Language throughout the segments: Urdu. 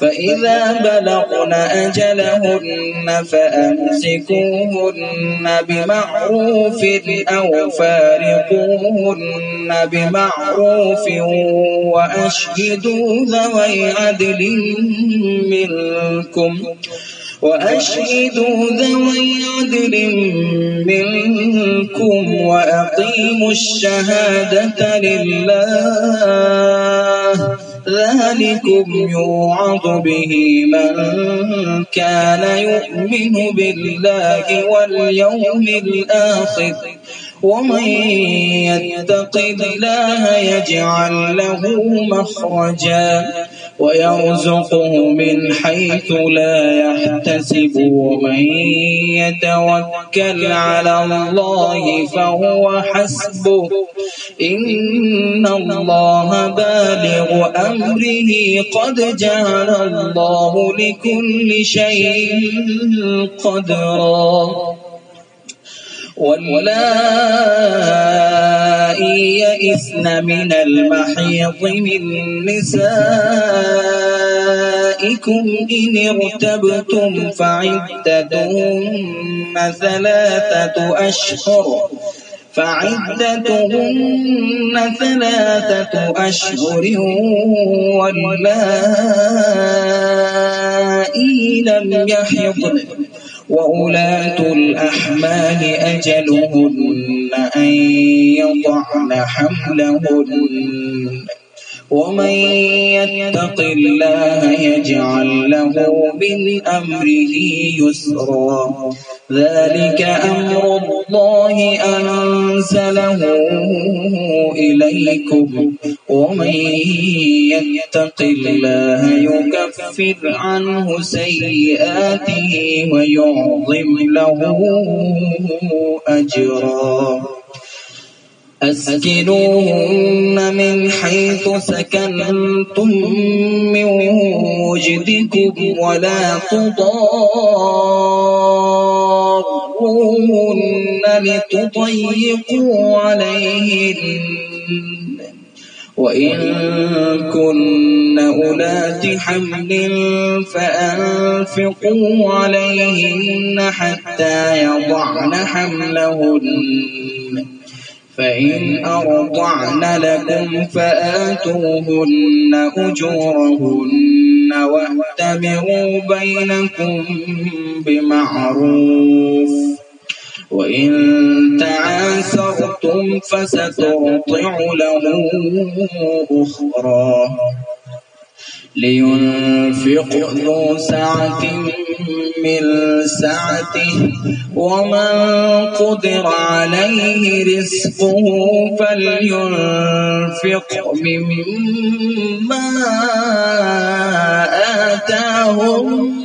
فإذا بلغن أجلهن فأمسكوهن بمعروف أو فارقوهن بمعروف وأشهدوا ذوي عدل منكم وأقيموا الشهادة لله ذلكم يوعظ به من كان يؤمن بالله واليوم الآخر ومن يتق الله يجعل له مخرجا ويرزقه من حيث لا يحتسب ومن يتوكل على الله فهو حسبه إن الله بالغ أمره قد جعل الله لكل شيء قدرا واللائي يئسن من المحيض من نسائكم إن ارتبتم فعدتهن ثلاثة أشهر واللائي لم يحضن وأولاة الأحمال أجلهن أن يضعن حملهن ومن يتق الله يجعل له من أمره يسرا ذلك أمر الله أنزله إليكم ومن يتق الله يكفر عنه سيئاته ويعظم له أجرا أسكنوهن من حيث سكنتم من وجدكم ولا تضاروهن لتضيقوا عليهن وإن كن أولات حمل فأنفقوا عليهن حتى يضعن حملهن فإن أرضعن لكم فآتوهن أجورهن واعتمروا بينكم بمعروف وإن تعاسرتم فسترضع له أخرى لينفق ذو سعة من سعته ومن قدر عليه رزقه فلينفق مما آتاه الله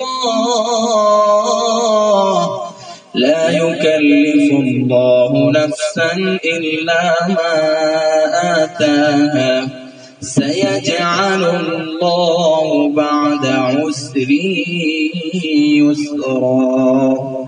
لا يكلف الله نفسا إلا ما آتاها سيجعل الله بعد عسر يسرا।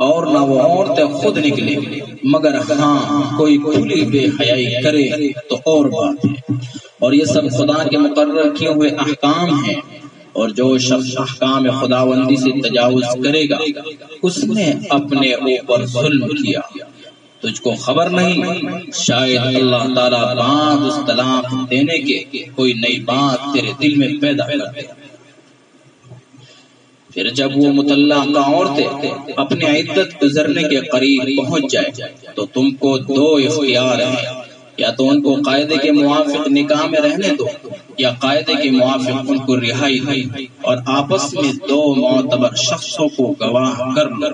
اور نہ وہ عورتیں خود نکلے، مگر ہاں کوئی کھلی بے حیائی کرے تو اور بات ہے۔ اور یہ سب خدا کے مقرر کیے ہوئے احکام ہیں، اور جو شخص احکام خداوندی سے تجاوز کرے گا اس نے اپنے اوپر ظلم کیا۔ تجھ کو خبر نہیں شاید اللہ تعالیٰ بعد اس طلاق دینے کے کوئی نئی بات تیرے دل میں پیدا کر دے۔ پھر جب وہ مطلقہ عورتیں اپنے عدت گزرنے کے قریب پہنچ جائے تو تم کو دو اختیار ہیں، یا تو ان کو قاعدے کے موافق نکاح میں رہنے دو، یا قاعدے کے موافق ان کو رہائی دو، اور آپس میں دو معتبر شخصوں کو گواہ کر لو،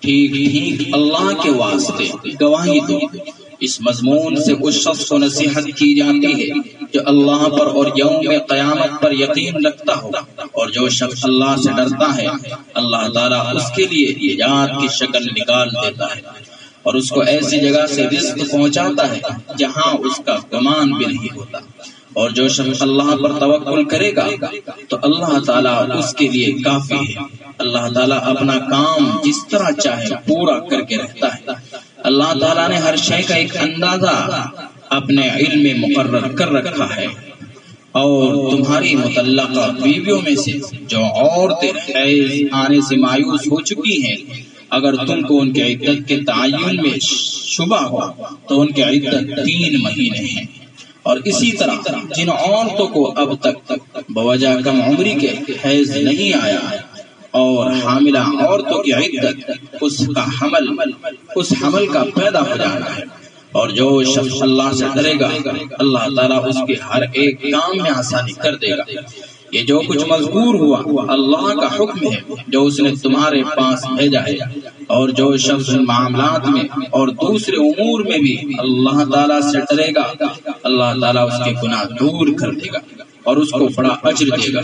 ٹھیک ٹھیک اللہ کے واسطے گواہی دو۔ اس مضمون سے اس شخص کو نصیحت کی جاتی ہے جو اللہ پر اور یوم قیامت پر یقین رکھتا ہو، اور جو شخص اللہ سے ڈرتا ہے اللہ تعالیٰ اس کے لیے نجات کی شکل نکال دیتا ہے، اور اس کو ایسی جگہ سے رزق پہنچاتا ہے جہاں اس کا گمان بھی نہیں ہوتا۔ اور جو شخص اللہ پر توکل کرے گا تو اللہ تعالیٰ اس کے لیے کافی ہے۔ اللہ تعالیٰ اپنا کام جس طرح چاہے پورا کر کے رہتا ہے۔ اللہ تعالیٰ نے ہر شے کا ایک اندازہ اپنے علم میں مقرر کر رکھا ہے۔ اور تمہاری مطلقہ بیویوں میں سے جو عورتیں حیض آنے سے مایوس ہو چکی ہیں، اگر تم کو ان کے عدت کے تعین میں شبہ ہو تو ان کی عدت 3 مہینے ہیں۔ اور اسی طرح جن عورتوں کو اب تک بوجہ کم عمری کے حیض نہیں آیا اور حاملہ عورتوں کی عدت اس حمل کا پیدا ہو جانا ہے۔ اور جو شخص اللہ سے ڈرے گا اللہ تعالیٰ اس کے ہر ایک کام میں آسانی کر دے گا۔ یہ جو کچھ مذکور ہوا اللہ کا حکم ہے جو اس نے تمہارے پاس بھیجا ہے، اور جو شخص معاملات میں اور دوسرے امور میں بھی اللہ تعالیٰ سے ڈرے گا اللہ تعالیٰ اس کے گناہ دور کر دے گا اور اس کو بڑا اجر دے گا۔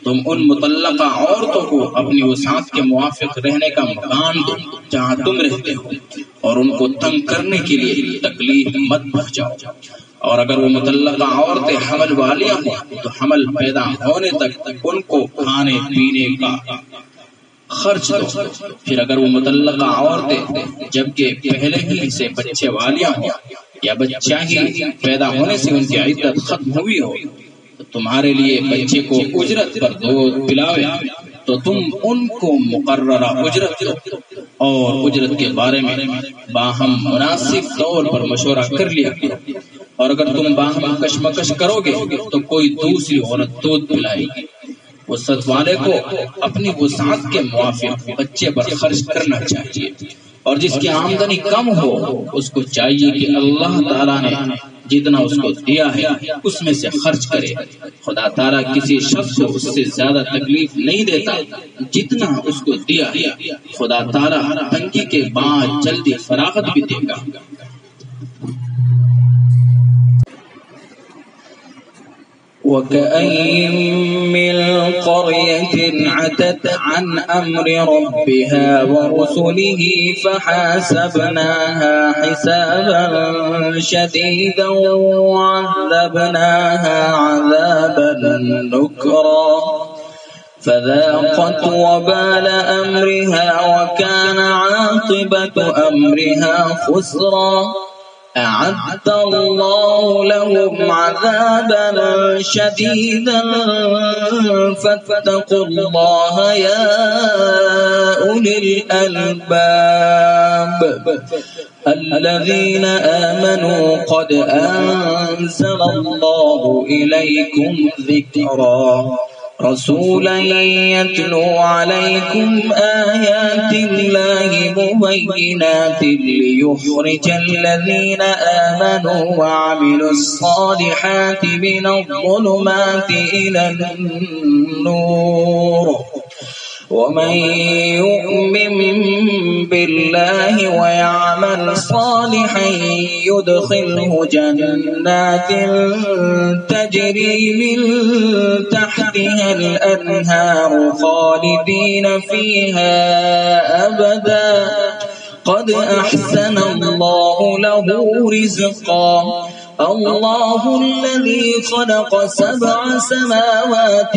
تم ان مطلقہ عورتوں کو اپنی وسعت کے موافق رہنے کا مکان دو جہاں تم رہتے ہو، اور ان کو تنگ کرنے کے لیے تکلیف مت پہنچاؤ۔ اور اگر وہ مطلقہ عورتیں حمل والیاں ہوں تو حمل پیدا ہونے تک ان کو کھانے پینے کا خرچ دو۔ پھر اگر وہ مطلقہ عورتیں جبکہ پہلے ہی سے بچے والیاں ہوں یا بچہ ہی پیدا ہونے سے ان کی عدت ختم ہوئی ہو تو تمہارے لیے بچے کو اجرت پر دودھ پلاوے تو تم ان کو مقررہ اجرت دو، اور اجرت کے بارے میں باہم مناسب طور پر مشورہ کر لیا کرو۔ اور اگر تم باہم کشمکش کرو گے تو کوئی دوسری عورت دودھ پلائے گی۔ وسعت والے کو اپنی وسعت کے موافق بچے پر خرچ کرنا چاہیے، اور جس کی آمدنی کم ہو اس کو چاہیے کہ اللہ تعالیٰ نے جتنا اس کو دیا ہے اس میں سے خرچ کرے۔ خدا تعالیٰ کسی شخص کو اس سے زیادہ تکلیف نہیں دیتا جتنا اس کو دیا ہے۔ خدا تعالیٰ تنگی کے بعد جلدی فراغت بھی دے گا۔ وَكَأَيٍّ مِّن قَرْيَةٍ عَتَتْ عَنْ أَمْرِ رَبِّهَا وَرُسُلِهِ فَحَاسَبْنَاهَا حِسَابًا شَدِيدًا وَعَذَّبْنَاهَا عَذَابًا نُكْرًا فَذَاقَتْ وَبَالَ أَمْرِهَا وَكَانَ عَاقِبَةُ أَمْرِهَا خُسْرًا أعد الله لهم عذابا شديدا فاتقوا الله يا أولي الألباب الذين آمنوا قد أنزل الله إليكم ذكرا رسولا يتلو عليكم آيات الله مبينات ليخرج الذين آمنوا وعملوا الصالحات من الظلمات إلى النور ومن يؤمن بالله ويعمل صالحا يدخله جنات تجري من تحتها الأنهار خالدين فيها أبدا قد أحسن الله له رزقا الله الذي خلق 7 سماوات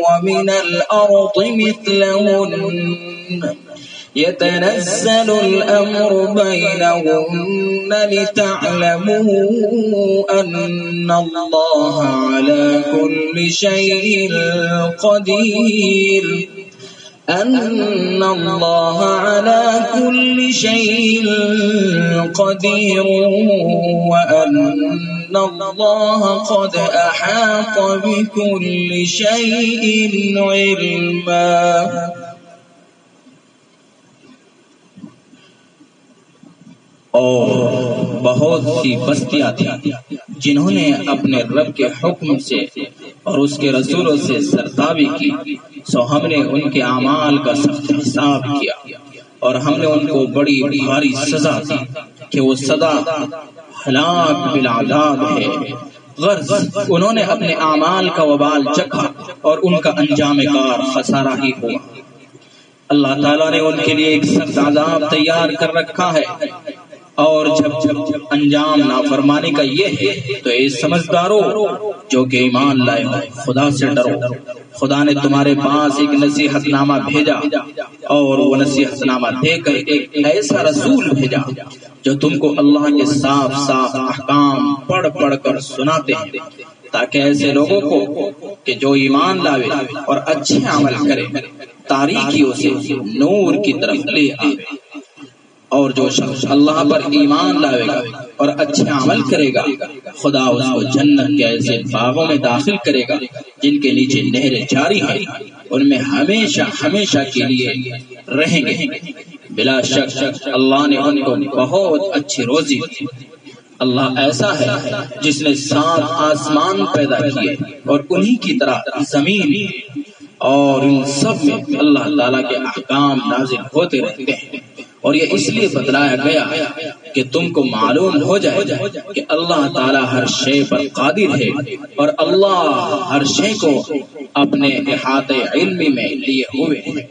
ومن الأرض مثلهن يتنزل الأمر بينهن لتعلموا أن الله على كل شيء قدير أن الله على كل شيء قدير وأن الله قد أحاط بكل شيء علما. اور بہت سی بستیاں تھیں جنہوں نے اپنے رب کے حکم سے اور اس کے رسولوں سے سرتابی کی، سو ہم نے ان کے اعمال کا سخت حساب کیا اور ہم نے ان کو بڑی بھاری سزا دی کہ وہ سزا ہلاک بالعذاب ہے۔ غرض انہوں نے اپنے اعمال کا وبال چکھا اور ان کا انجام کار خسارہ ہی ہوا۔ اللہ تعالیٰ نے ان کے لیے ایک سخت عذاب تیار کر رکھا ہے، اور جب انجام نافرمانی کا یہ ہے تو اے سمجھدارو جو کہ ایمان لائے ہو، خدا سے ڈرو۔ خدا نے تمہارے پاس ایک نصیحت نامہ بھیجا اور وہ نصیحت نامہ دے کر ایک ایسا رسول بھیجا جو تم کو اللہ کے صاف صاف احکام پڑھ پڑھ کر سناتے ہیں، تاکہ ایسے لوگوں کو کہ جو ایمان لاوے اور اچھے عمل کرے تاریکیوں سے نور کی طرف لے آئے، اور جو شخص اللہ پر ایمان لاوے گا اور اچھے عمل کرے گا خدا اس کو جنت کے ایسے باغوں میں داخل کرے گا جن کے نیچے نہریں جاری ہیں، ان میں ہمیشہ ہمیشہ کے لیے رہیں گے۔ بلا شک اللہ نے ان کو بہت اچھی روزی دی۔ اللہ ایسا ہے جس نے 7 آسمان پیدا کیے اور انہی کی طرح زمین، اور ان سب میں اللہ تعالیٰ کے احکام نازل ہوتے رہتے ہیں، اور یہ اس لیے بتلایا گیا کہ تم کو معلوم ہو جائے کہ اللہ تعالیٰ ہر شے پر قادر ہے اور اللہ ہر شے کو اپنے احاطے علمی میں لیے ہوئے ہیں۔